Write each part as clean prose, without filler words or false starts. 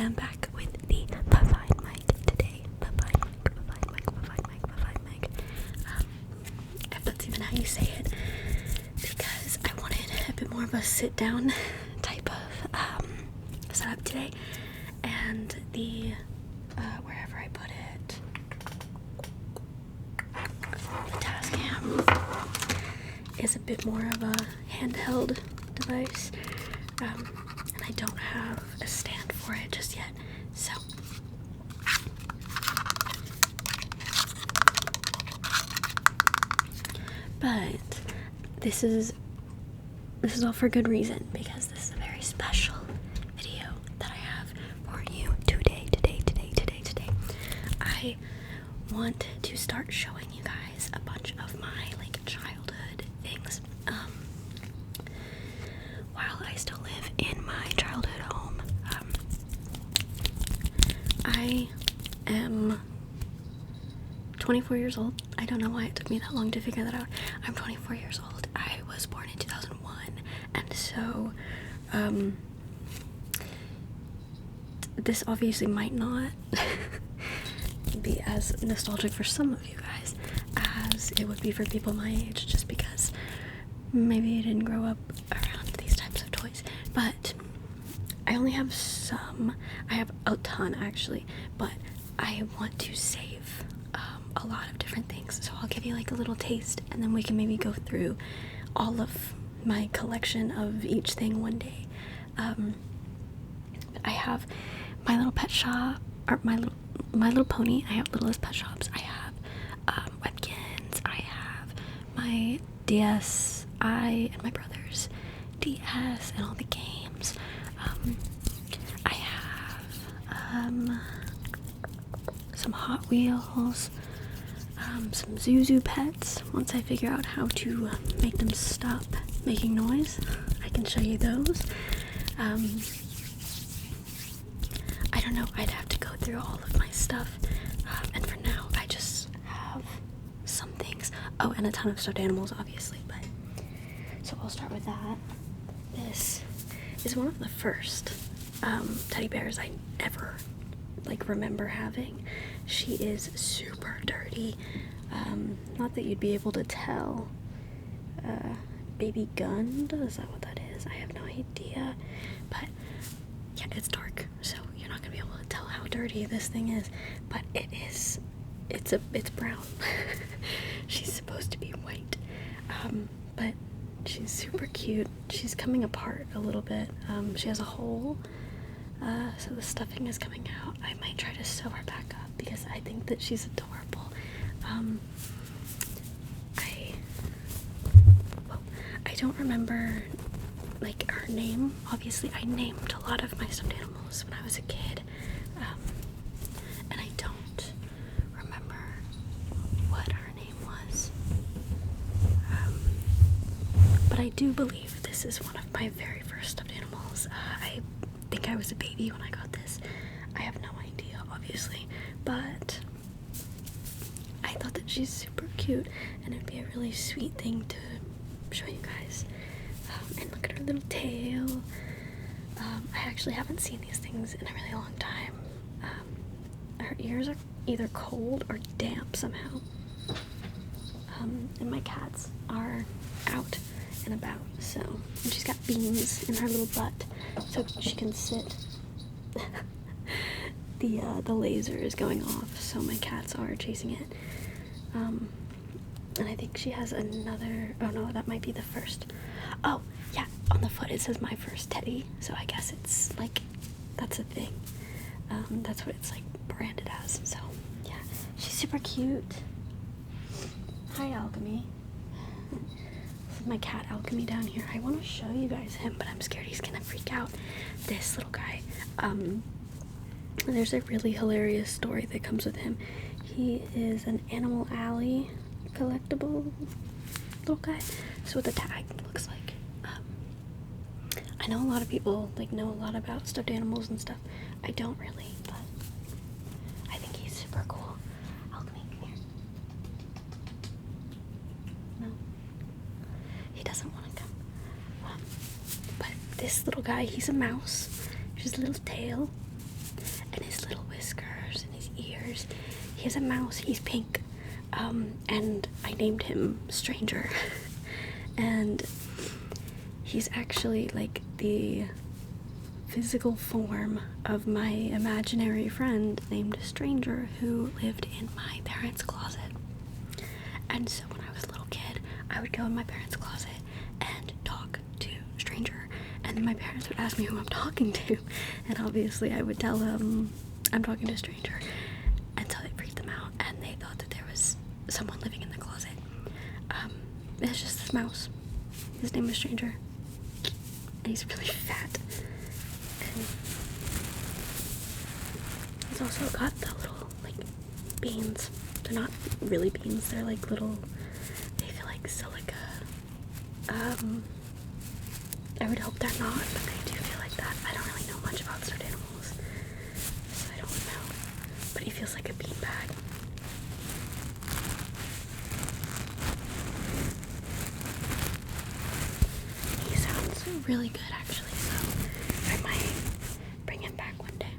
am back with the Pavine mic today. Pavine mic. If that's even how you say it, because I wanted a bit more of a sit-down type of setup today, and the wherever I put it, the Tascam is a bit more of a handheld device, and I don't have a stand for it just yet, so but this is all for good reason, because this is a very special video that I have for you today. I want to start showing you guys a bunch of my childhood things. While I still live in my childhood home, I am 24 years old. I don't know why it took me that long to figure that out. I'm 24 years old. I was born in 2001, and so this obviously might not be as nostalgic for some of you guys as it would be for people my age, just because maybe you didn't grow up around these types of toys. But I only have some. I have a ton actually, but I want to save a lot of different things, so I'll give you a little taste, and then we can maybe go through all of my collection of each thing one day. I have My Little Pet Shop, or My Little Pony. I have Littlest Pet Shops. I have Webkins. I have my DS, and my brother's DS, and all the games. I have some Hot Wheels, some Zuzu pets. Once I figure out how to make them stop making noise, I can show you those. I don't know, I'd have to go through all of my stuff, and for now I just have some things. Oh, and a ton of stuffed animals, obviously, but so I'll start with that. This is one of the first teddy bears I ever remember having. She is super dirty. Not that you'd be able to tell. Baby Gund, is that what that is? I have no idea, but yeah, it's dark, so you're not gonna be able to tell how dirty this thing is, but it's brown. She's supposed to be white, but she's super cute. She's coming apart a little bit. She has a hole, so the stuffing is coming out. I might try to sew her back up because I think that she's adorable. I don't remember her name. Obviously I named a lot of my stuffed animals when I was a kid, and I don't remember what her name was, but I do believe this is one of my very first stuffed animals. I think I was a baby when I got this. I have no idea, obviously, but I thought that she's super cute, and it'd be a really sweet thing to show you guys. And look at her little tail. I actually haven't seen these things in a really long time. Her ears are either cold or damp somehow. And my cats are out and about, so, and she's got beans in her little butt so she can sit. The laser is going off, so my cats are chasing it. And I think she has another, oh no, that might be the first. Oh, yeah, on the foot it says my first teddy, so I guess it's that's a thing. That's what it's branded as, so yeah. She's super cute. Hi, Alchemy. This is my cat, Alchemy, down here. I want to show you guys him, but I'm scared he's gonna freak out. This little guy, there's a really hilarious story that comes with him. He is an Animal Alley collectible little guy. So what the tag looks like. I know a lot of people know a lot about stuffed animals and stuff. I don't really, but I think he's super cool. Alchemy, come here. No, he doesn't want to come. But this little guy, he's a mouse. Here's his little tail. He has a mouse. He's pink. And I named him Stranger. And he's actually like the physical form of my imaginary friend named Stranger who lived in my parents' closet. And so when I was a little kid, I would go in my parents' closet and talk to Stranger. And then my parents would ask me who I'm talking to. And obviously I would tell them I'm talking to Stranger. And so it freaked them out. And they thought that there was someone living in the closet. It's just this mouse. His name is Stranger. And he's really fat. And he's also got the little, like, beans. They're not really beans. They're like little, they feel like silica. I would hope they're not, but they do feel like that. I don't really know much about stuffed animals, so I don't know. But he feels like a beanbag. He sounds really good, actually, so I might bring him back one day.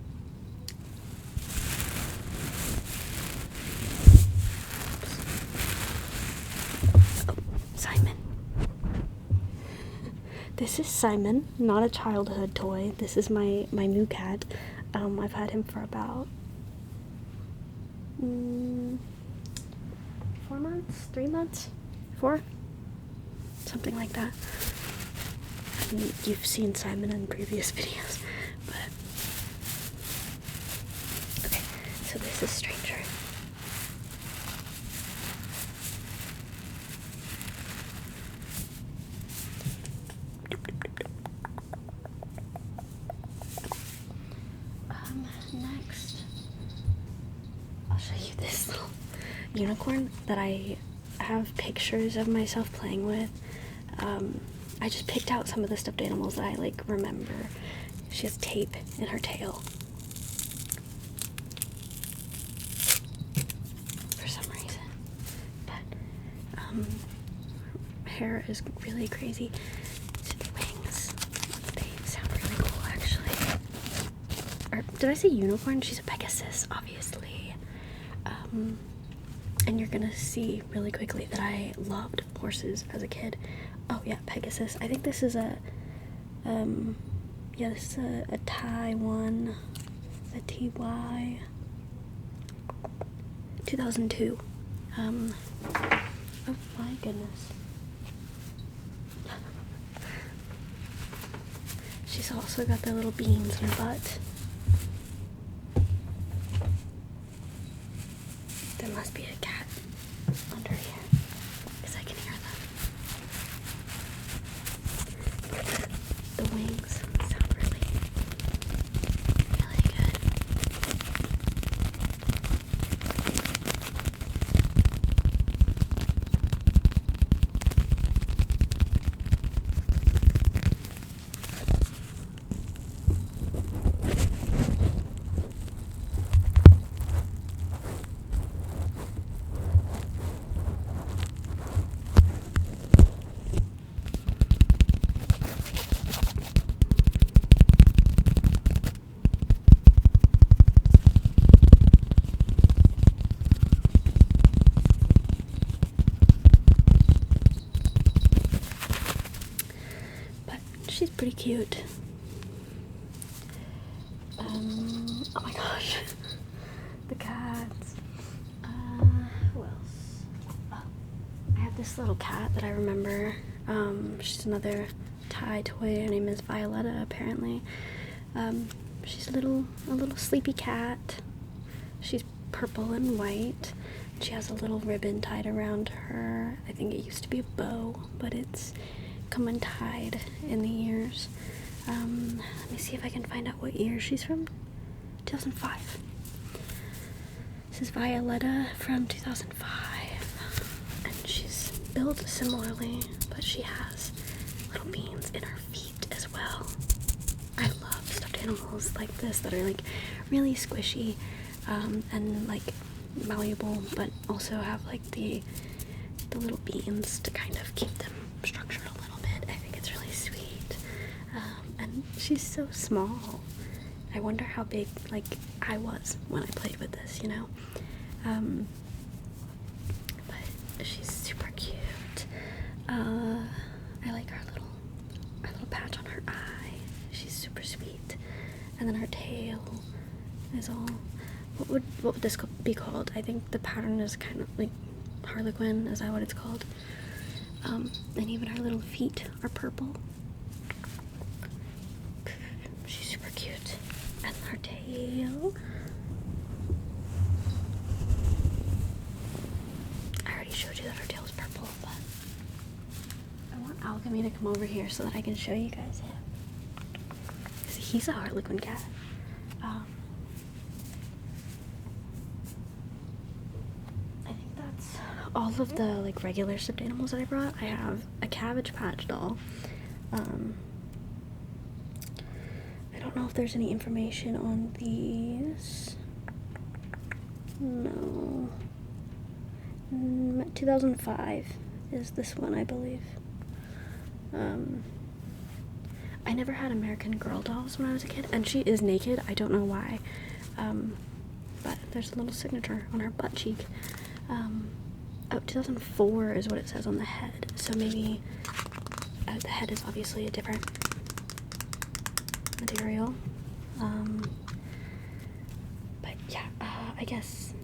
Simon. This is Simon, not a childhood toy. This is my new cat. I've had him for about 4 months, 3 months, 4, something like that. And you've seen Simon in previous videos, but okay. So this is Stranger. Next, I'll show you this little unicorn that I have pictures of myself playing with. I just picked out some of the stuffed animals that I like remember. She has tape in her tail for some reason, but hair is really crazy. So the wings, they sound really cool, actually. Or did I say unicorn? She's a Pegasus, obviously. And you're gonna see really quickly that I loved horses as a kid. Oh yeah, Pegasus. I think this is a yeah, this is a Taiwan, a TY 2002. Oh my goodness. She's also got the little beans in her butt. There must be a cat under here, because I can hear them. The wings sound really, really good. She's pretty cute. Oh my gosh. The cats. Who else? Oh, I have this little cat that I remember. She's another Thai toy. Her name is Violetta, apparently. She's a little sleepy cat. She's purple and white. She has a little ribbon tied around her. I think it used to be a bow, but it's come untied in the ears. Let me see if I can find out what year she's from. 2005. This is Violetta from 2005. And she's built similarly, but she has little beans in her feet as well. I love stuffed animals like this that are like really squishy and like malleable, but also have like the little beans to kind of keep them structured a little bit. I think it's really sweet. And she's so small. I wonder how big like I was when I played with this, you know. But she's super cute. I like her little patch on her eye. She's super sweet. And then her tail is all, what would this be called? I think the pattern is kind of like Harlequin, is that what it's called? And even her little feet are purple. She's super cute. And her tail, I already showed you that her tail is purple, but I want Alchemy to come over here so that I can show you guys him. Because he's a Harlequin cat. I think that's all of the like regular stuffed animals that I brought. I have a Cabbage Patch doll. I don't know if there's any information on these. No. 2005 is this one, I believe. I never had American Girl dolls when I was a kid, and she is naked. I don't know why. But there's a little signature on her butt cheek. 2004 is what it says on the head. So maybe the head is obviously a different material. But yeah, I guess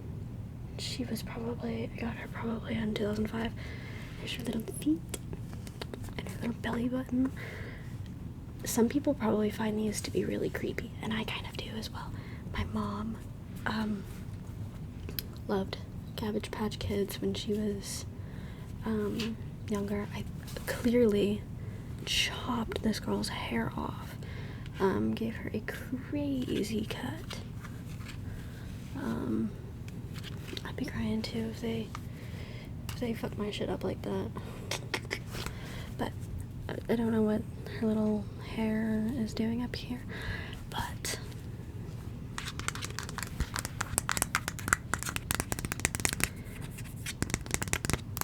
she was probably, I got her probably in 2005. There's her little feet and her little belly button. Some people probably find these to be really creepy, and I kind of do as well. My mom loved Cabbage Patch Kids when she was younger. I clearly chopped this girl's hair off, gave her a crazy cut. I'd be crying too if they fucked my shit up like that. But I don't know what her little hair is doing up here, but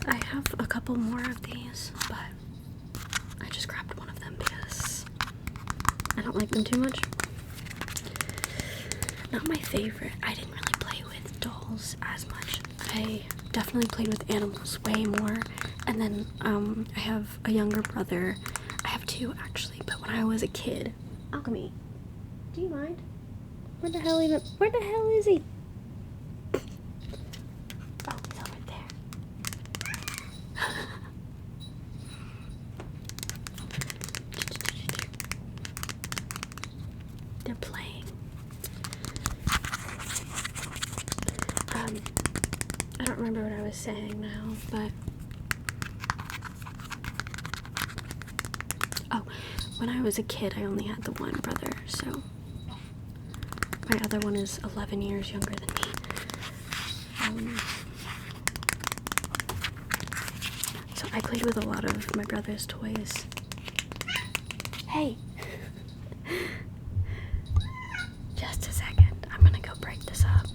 I have a couple more of these, but I just grabbed one of them because I don't like them too much. Not my favorite. I didn't really play with dolls as much. I definitely played with animals way more. And then I have a younger brother. I have two actually, but when I was a kid, Alchemy, do you mind? Where the hell is he? Oh, he's over there. They're playing. I don't remember what I was saying now, but oh, when I was a kid, I only had the one brother, so my other one is 11 years younger than me. So I played with a lot of my brother's toys. Hey! Just a second, I'm gonna go break this up.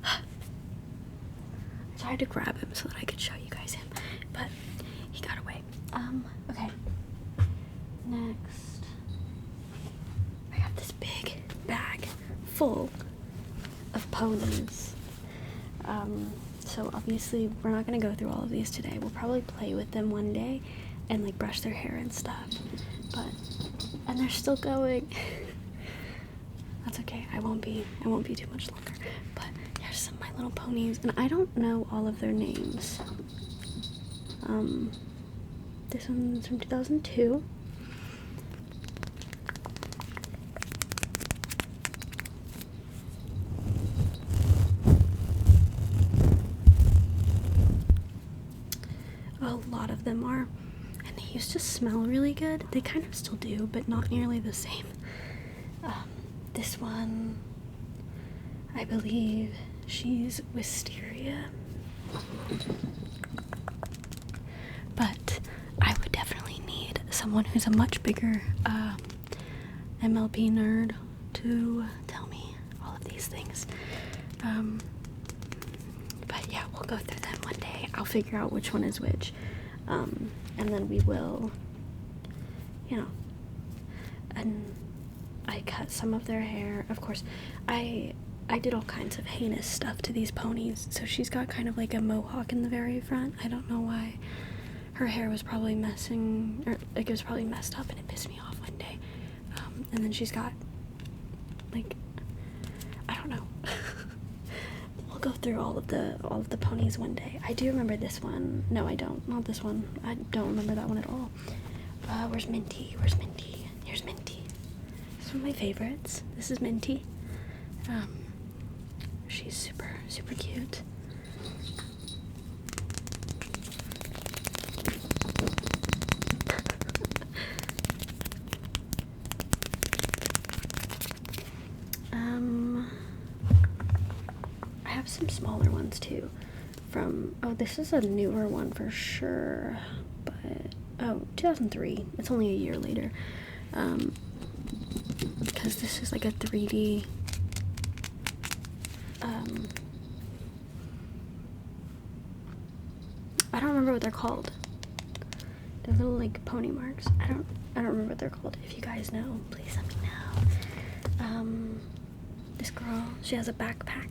I tried to grab him so that I could show you guys him, but he got away. Okay. Next, I have this big bag full of ponies. So obviously we're not gonna go through all of these today. We'll probably play with them one day and like brush their hair and stuff. And they're still going. That's okay. I won't be too much longer. But here's some of my little ponies, and I don't know all of their names. This one's from 2002. A lot of them are, and they used to smell really good. They kind of still do, but not nearly the same. This one, I believe she's Wisteria. But I would definitely need someone who's a much bigger MLP nerd to tell me all of these things. But yeah, we'll go through them one day. I'll figure out which one is which. And then we will, you know, and I cut some of their hair. Of course, I did all kinds of heinous stuff to these ponies. So she's got kind of like a mohawk in the very front. I don't know why. Her hair was probably messed up, and it pissed me off one day. And then she's got, like, I don't know. We'll go through all of the ponies one day. I do remember this one. No, I don't. Not this one. I don't remember that one at all. Where's Minty? Where's Minty? Here's Minty. This is one of my favorites. This is Minty. She's super, super cute. I have some smaller ones too this is a newer one for sure, but 2003. It's only a year later. Because this is like a 3D I don't remember what they're called. They're little like pony marks. I don't remember what they're called. If you guys know, please let me know. This girl, she has a backpack.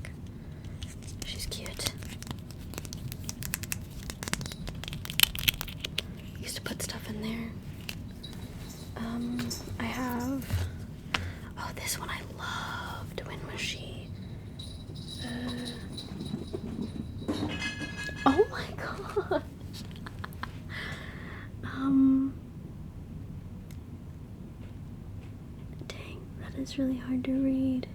She's cute. Used to put stuff in there. I have this one I loved. When was she? Oh my god. Dang, that is really hard to read.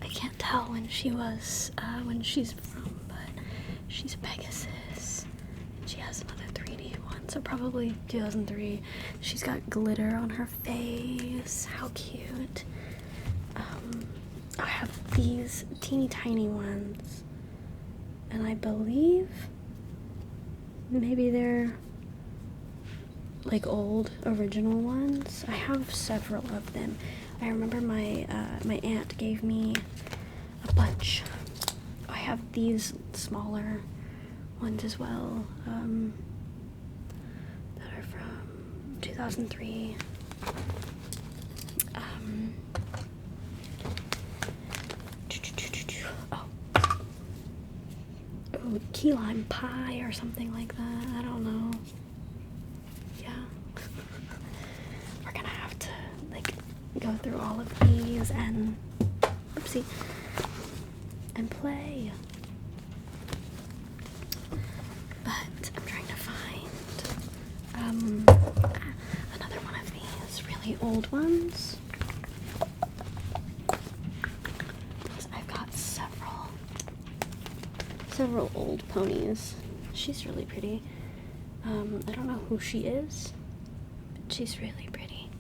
I can't tell when she's from, but she's a Pegasus. And she has another 3D one, so probably 2003. She's got glitter on her face. How cute. I have these teeny tiny ones, and I believe maybe they're like old original ones. I have several of them. I remember my aunt gave me a bunch. I have these smaller ones as well, that are from 2003. Key lime pie or something like that. I don't know. Yeah. We're gonna have to like go through all of these and oopsie and play. But I'm trying to find another one of these really old ones. I've got several old ponies. She's really pretty. I don't know who she is, but she's really pretty.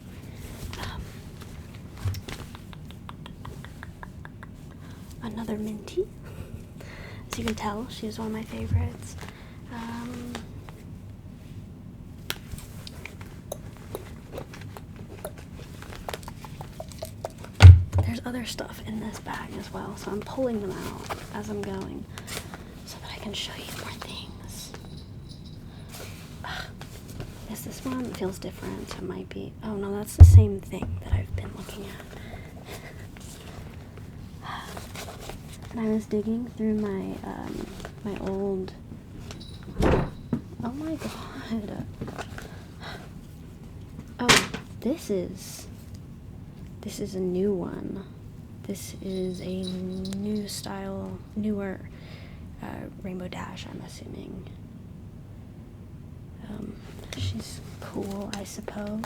Another Minty. As you can tell, she's one of my favorites. There's other stuff in this bag as well, so I'm pulling them out as I'm going so that I can show you more things. Is this one? It feels different. It might be. Oh no, that's the same thing that I've been looking at. And I was digging through my my old. Oh my god. Oh, this is a new one. This is a newer Rainbow Dash, I'm assuming. She's cool, I suppose.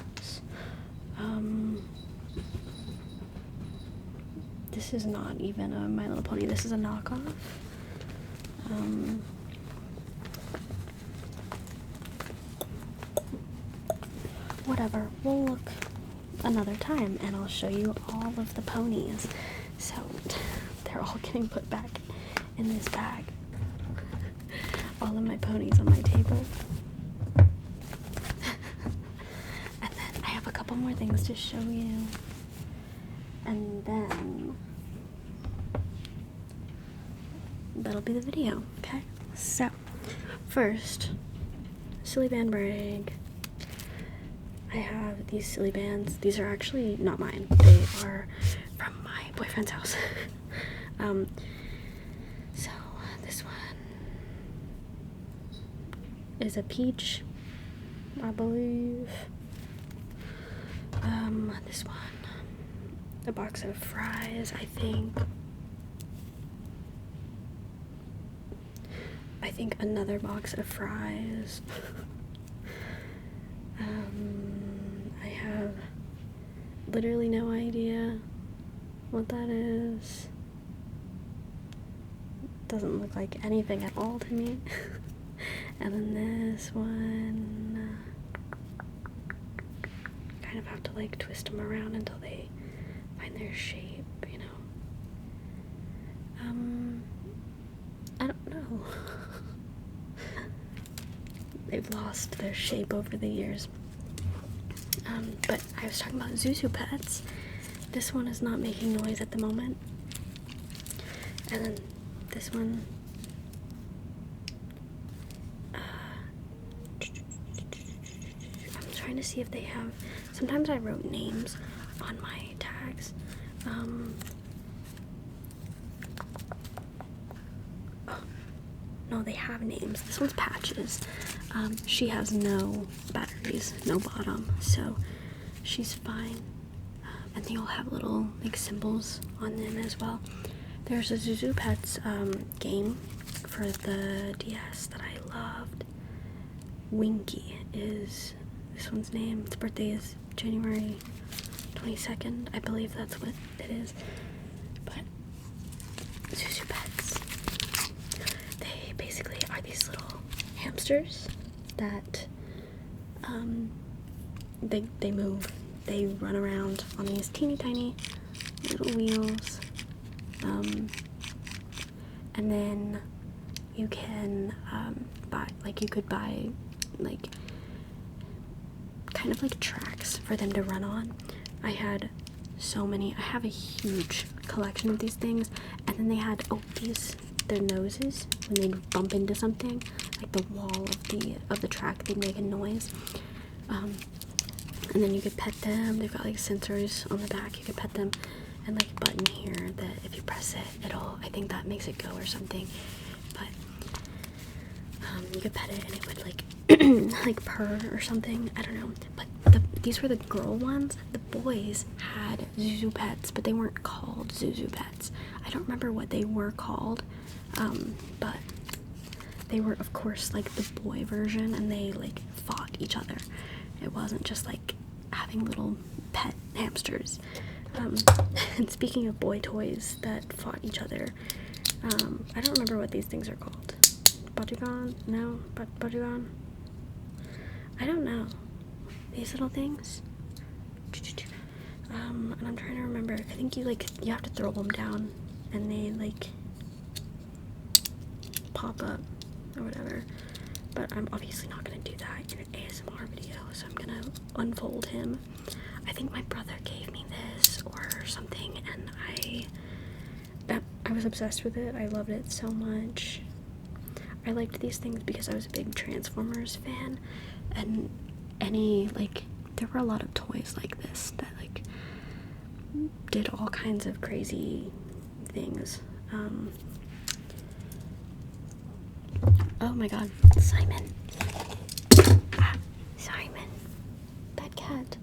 This is not even a My Little Pony. This is a knockoff. Whatever. We'll another time, and I'll show you all of the ponies. So they're all getting put back in this bag. All of my ponies on my table. And then I have a couple more things to show you. And then that'll be the video, okay? So, first, silly band break. I have these silly bands. These are actually not mine. They are from my boyfriend's house. So this one is a peach, I believe. This one, a box of fries, I think. I think another box of fries. I have literally no idea what that is. Doesn't look like anything at all to me. And then this one, kind of have to like twist them around until they find their shape, you know. I don't know. They've lost their shape over the years. But I was talking about Zuzu pets. This one is not making noise at the moment. And then this one, I'm trying to see if they have, sometimes I wrote names on my tags. No, they have names. This one's Patches. She has no batteries, no bottom, so she's fine. And they all have little like symbols on them as well. There's a Zuzu Pets game for the DS that I loved. Winky is this one's name. Its birthday is January 22nd. I believe that's what it is. But Zuzu Pets, they basically are these little hamsters that they move. They run around on these teeny tiny little wheels. And then you can you could buy like kind of like tracks for them to run on. I had so many. I have a huge collection of these things. And then they had their noses, when they'd bump into something, like the wall of the track, they'd make a noise. And then you could pet them. They've got like sensors on the back. You could pet them, and like a button here that if you press it, I think that makes it go or something. But you could pet it and it would like like purr or something. I don't know. But these were the girl ones. The boys had Zuzu Pets, but they weren't called Zuzu Pets. I don't remember what they were called, but they were of course like the boy version, and they like fought each other. It wasn't just like having little pet hamsters. And speaking of boy toys that fought each other, I don't remember what these things are called. Bakugan? No? Bakugan? I don't know. These little things? And I'm trying to remember. I think you have to throw them down and they like pop up or whatever. But I'm obviously not going to do that in an ASMR video, so I'm going to unfold him. I think my brother gave me this or something, and I was obsessed with it. I loved it so much. I liked these things because I was a big Transformers fan, and there were a lot of toys like this that like did all kinds of crazy things. Oh my god, Simon. Simon. Bad cat.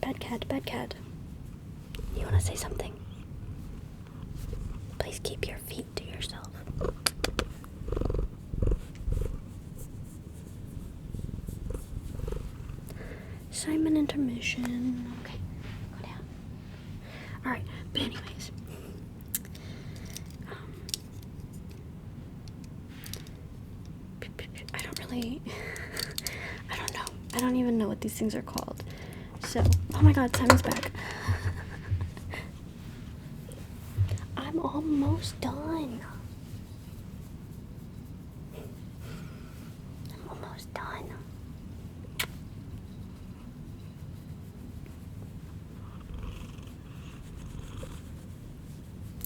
Bad cat, bad cat. You want to say something? Please keep your feet to yourself. Simon intermission. Okay, go down. Alright, but anyways. I don't know. I don't even know what these things are called. So, oh my god, Simon's back. I'm almost done. I'm almost done.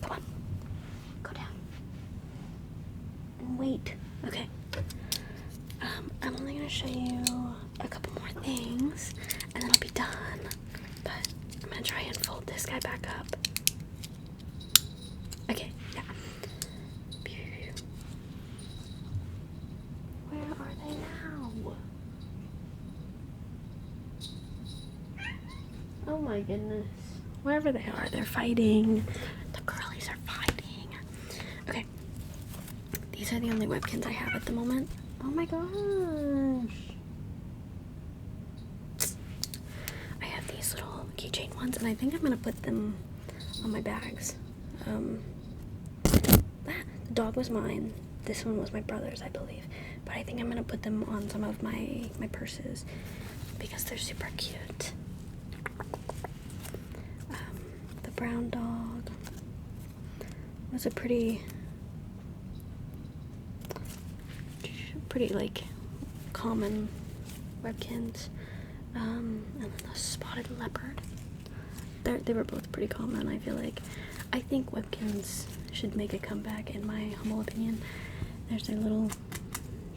Come on. Go down. And wait. Okay. I'm only gonna show you a couple more things, and then I'll be done. But I'm gonna try and fold this guy back up. Okay, yeah. Where are they now? Oh my goodness. Wherever they are, they're fighting. The girlies are fighting. Okay. These are the only Webkins I have at the moment. Oh my gosh. I have these little keychain ones, and I think I'm gonna put them on my bags. The dog was mine. This one was my brother's, I believe. But I think I'm gonna put them on some of my purses because they're super cute. The brown dog was a pretty like common Webkins. And then the spotted leopard. They were both pretty common, I feel like. I think Webkins should make a comeback, in my humble opinion. There's their little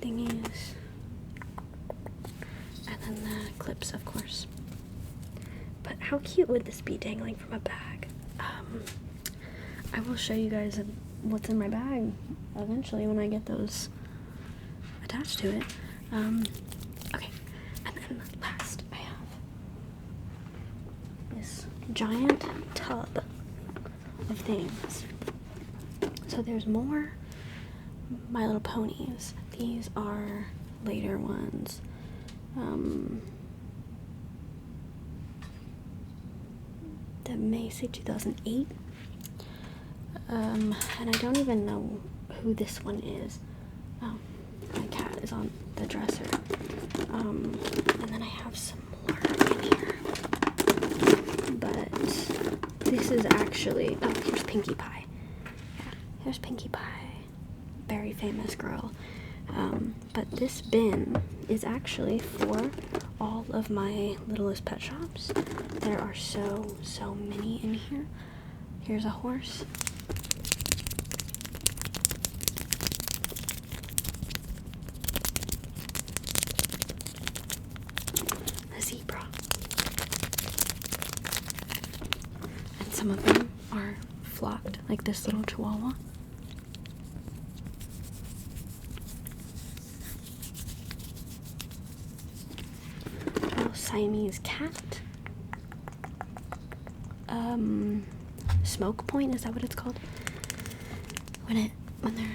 thingies. And then the clips, of course. But how cute would this be dangling from a bag? I will show you guys what's in my bag eventually when I get those attached to it. Okay, and then last I have this giant tub of things. So there's more My Little Ponies. These are later ones. The May say 2008. And I don't even know who this one is. Oh, my cat is on the dresser. And then I have some more in here. But this is actually, oh, here's Pinkie Pie. Yeah, here's Pinkie Pie. Very famous girl. But this bin is actually for all of my Littlest Pet Shops. There are so many in here. Here's a horse. A zebra. And some of them are flocked, like this little chihuahua. Siamese cat. Smoke point, is that what it's called? When they're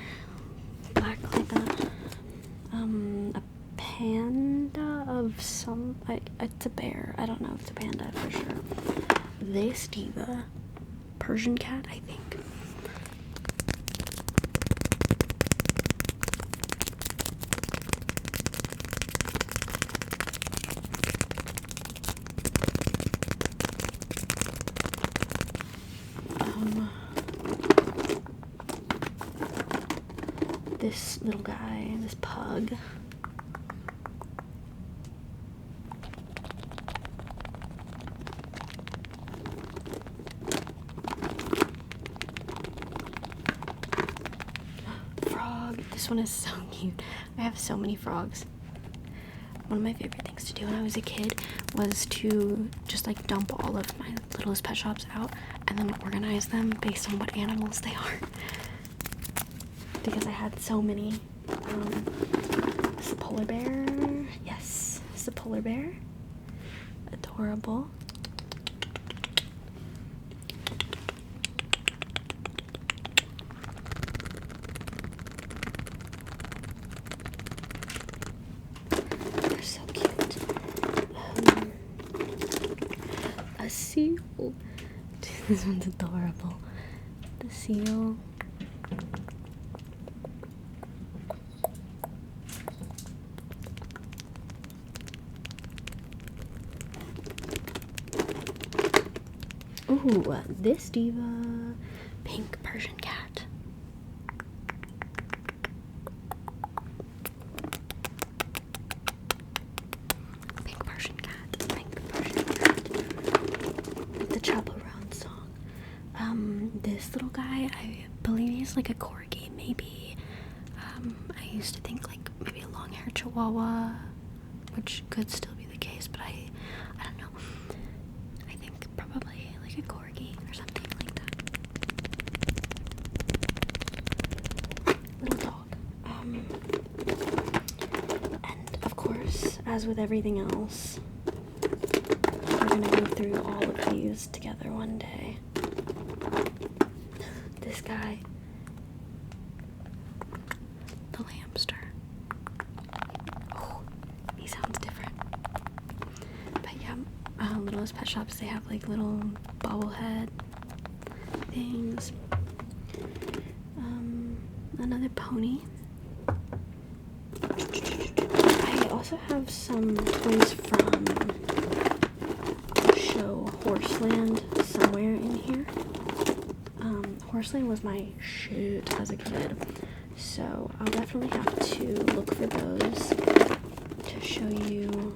black, like a panda of some, it's a bear. I don't know if it's a panda for sure. This diva, Persian cat, I think. This little guy, this pug. Frog. This one is so cute. I have so many frogs. One of my favorite things to do when I was a kid was to just like dump all of my Littlest Pet Shops out and then organize them based on what animals they are. Because I had so many. This is a polar bear. Yes, this is a polar bear. Adorable. They're so cute. A seal. This one's adorable. The seal. Ooh, this diva, pink Persian cat. Pink Persian cat, pink Persian cat. The Chaperone song. This little guy, I believe he's like a corgi, maybe. I used to think like maybe a long-haired Chihuahua, which could still be the case, but I don't know. I think probably like a corgi or something like that. Little dog. And of course, as with everything else, we're gonna go through all of these together one day. This guy, the hamster. Oh, he sounds different. But yeah, Littlest Pet Shops, they have like little bobblehead things. Another pony. I also have some toys from the show Horseland somewhere in here. Horseland was my shit as a kid, so I'll definitely have to look for those to show you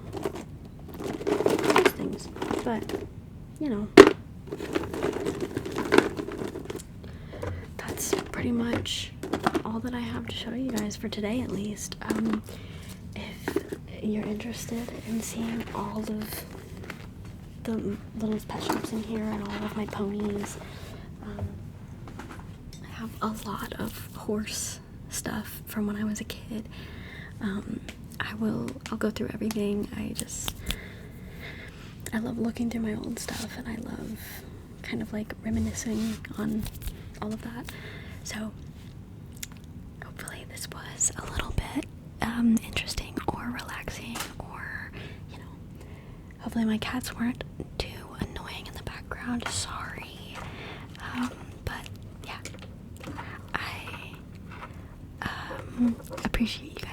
those things. But, you know, that's pretty much all that I have to show you guys for today, at least. If you're interested in seeing all of the Littlest Pet Shops in here and all of my ponies, I have a lot of horse stuff from when I was a kid. I'll go through everything. I love looking through my old stuff, and I love kind of like reminiscing on all of that. So hopefully this was a little bit interesting or relaxing, or, you know, hopefully my cats weren't too annoying in the background. Sorry. But yeah, I appreciate you guys